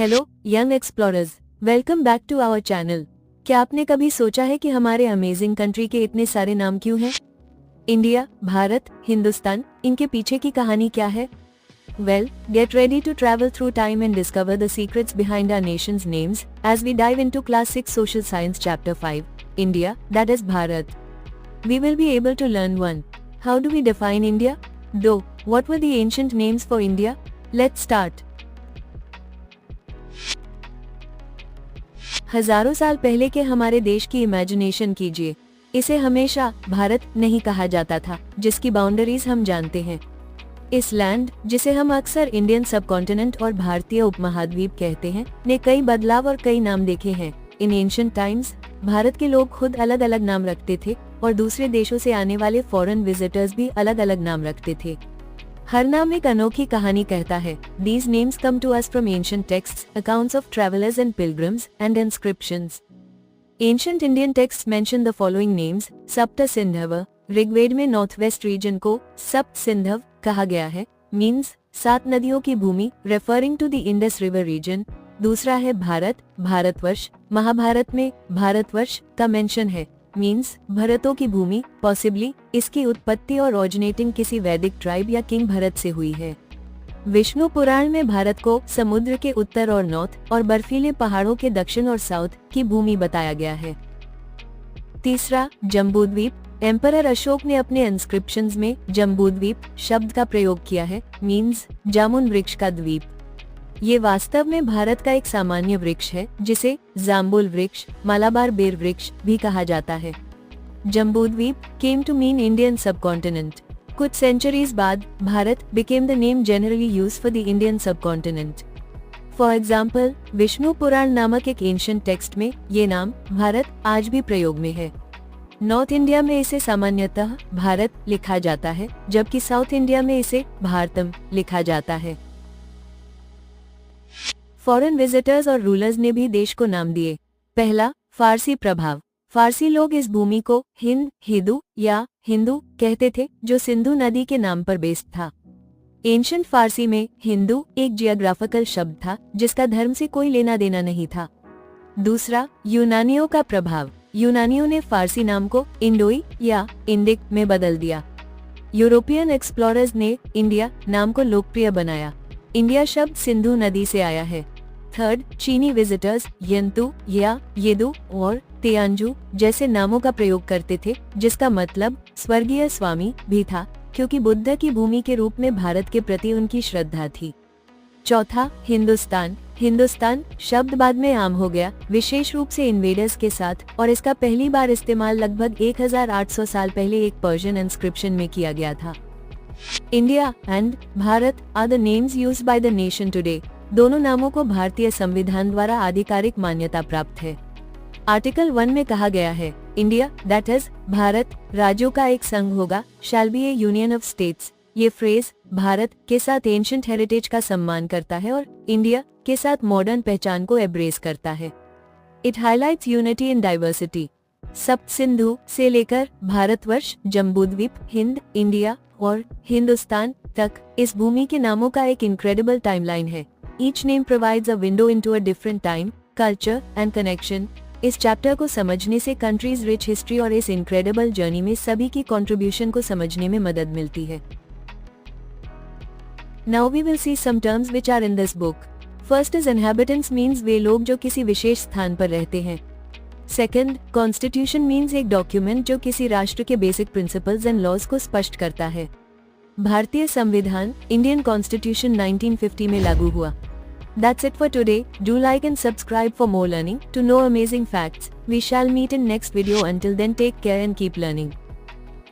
Hello young explorers, welcome back to our channel. क्या आपने कभी सोचा है कि हमारे अमेजिंग कंट्री के इतने सारे नाम क्यों हैं? इंडिया, भारत, हिंदुस्तान, इनके पीछे की कहानी क्या है? Well, get ready to travel through time and discover the secrets behind our nation's names as we dive into Class 6 Social Science Chapter 5, India, that is Bharat. We will be able to learn 1. How do we define India? 2. What were the ancient names for India? Let's start. हजारों साल पहले के हमारे देश की imagination कीजिए। इसे हमेशा भारत नहीं कहा जाता था, जिसकी बाउंड्रीज हम जानते हैं। इस लैंड, जिसे हम अक्सर इंडियन सबकॉन्टिनेंट और भारतीय उपमहाद्वीप कहते हैं, ने कई बदलाव और कई नाम देखे हैं। इन एंशिएंट टाइम्स, भारत के लोग खुद अलग अलग नाम रखते थे और दूसरे देशों से आने वाले फॉरेन विजिटर्स भी अलग अलग नाम रखते थे। हर नाम एक अनोखी कहानी कहता है। These names come to us from ancient texts, accounts of travelers and pilgrims, and inscriptions. Ancient Indian texts mention the following names: सप्त सिंधव, ऋग्वेद में नॉर्थ वेस्ट रीजन को सप्त सिंधव कहा गया है, मीन्स 7 नदियों की भूमि, referring to the Indus river region. दूसरा है भारत, भारतवर्ष, महाभारत में भारतवर्ष का मेंशन है, मीन्स भरतों की भूमि, पॉसिबली इसकी उत्पत्ति और ओरिजिनेटिंग किसी वैदिक ट्राइब या किंग भरत से हुई है। विष्णु पुराण में भारत को समुद्र के उत्तर और नॉर्थ और बर्फीले पहाड़ों के दक्षिण और साउथ की भूमि बताया गया है। तीसरा, जम्बूद्वीप। एम्परर अशोक ने अपने इंस्क्रिप्शंस में जम्बूद्वीप शब्द का प्रयोग किया है, मीन्स जामुन वृक्ष का द्वीप। ये वास्तव में भारत का एक सामान्य वृक्ष है, जिसे जाम्बुल वृक्ष, मालाबार बेर वृक्ष भी कहा जाता है। Jambudvipa came to mean Indian subcontinent. कुछ सेंचुरीज बाद Bharat became the name generally used for the Indian subcontinent. For example, Vishnu Purana नामक एक एंशिएंट टेक्स्ट में ये नाम भारत आज भी प्रयोग में है। नॉर्थ इंडिया में इसे सामान्यतः भारत लिखा जाता है, जबकि साउथ इंडिया में इसे भारतम लिखा जाता है। फॉरेन विजिटर्स और रूलर्स ने भी देश को नाम दिए। पहला, फारसी प्रभाव। फारसी लोग इस भूमि को हिंद, हिदू या हिंदू कहते थे, जो सिंधु नदी के नाम पर बेस्ड था। एंशिएंट फारसी में हिंदू एक जियोग्राफिकल शब्द था, जिसका धर्म से कोई लेना देना नहीं था। दूसरा, यूनानियों का प्रभाव। यूनानियों ने फारसी नाम को इंडोई या इंडिक में बदल दिया। यूरोपियन एक्सप्लोरर्स ने इंडिया नाम को लोकप्रिय बनाया। इंडिया शब्द सिंधु नदी से आया है। थर्ड, चीनी विजिटर्स यंतु या येदु और तेयांजू जैसे नामों का प्रयोग करते थे, जिसका मतलब स्वर्गीय स्वामी भी था, क्योंकि बुद्ध की भूमि के रूप में भारत के प्रति उनकी श्रद्धा थी। चौथा, हिंदुस्तान। हिंदुस्तान शब्द बाद में आम हो गया, विशेष रूप से इन्वेडर्स के साथ, और इसका पहली बार इस्तेमाल लगभग 1800 साल पहले एक पर्शियन इंस्क्रिप्शन में किया गया था। India and Bharat are the names used by the nation today. दोनों नामों को भारतीय संविधान द्वारा आधिकारिक मान्यता प्राप्त है। आर्टिकल 1 में कहा गया है, इंडिया दैट इज भारत राज्यों का एक संघ होगा, shall be A union of states. ये फ्रेज भारत के साथ एंशिएंट हेरिटेज का सम्मान करता है और इंडिया के साथ मॉडर्न पहचान को एब्रेस करता है। It highlights unity in diversity. सप्त सिंधु से लेकर भारतवर्ष, जम्बूद्वीप, हिंद, इंडिया और हिंदुस्तान तक इस भूमि के नामों का एक इनक्रेडिबल टाइमलाइन है। Each name provides a window into a different time, culture and connection. इस चैप्टर को समझने से कंट्रीज रिच हिस्ट्री और इस इनक्रेडिबल जर्नी में सभी की कंट्रीब्यूशन को समझने में मदद मिलती है। Now we will see some terms which are in this book. First is inhabitants means वे लोग जो किसी विशेष स्थान पर रहते हैं। Second, constitution means एक डॉक्यूमेंट जो किसी राष्ट्र के बेसिक प्रिंसिपल्स एंड लॉज को स्पष्ट करता है। भारतीय संविधान इंडियन कॉन्स्टिट्यूशन 1950 में लागू हुआ। That's it for today. Do like and subscribe for more learning. To know amazing facts, we shall meet in next video. Until then, take care and keep learning.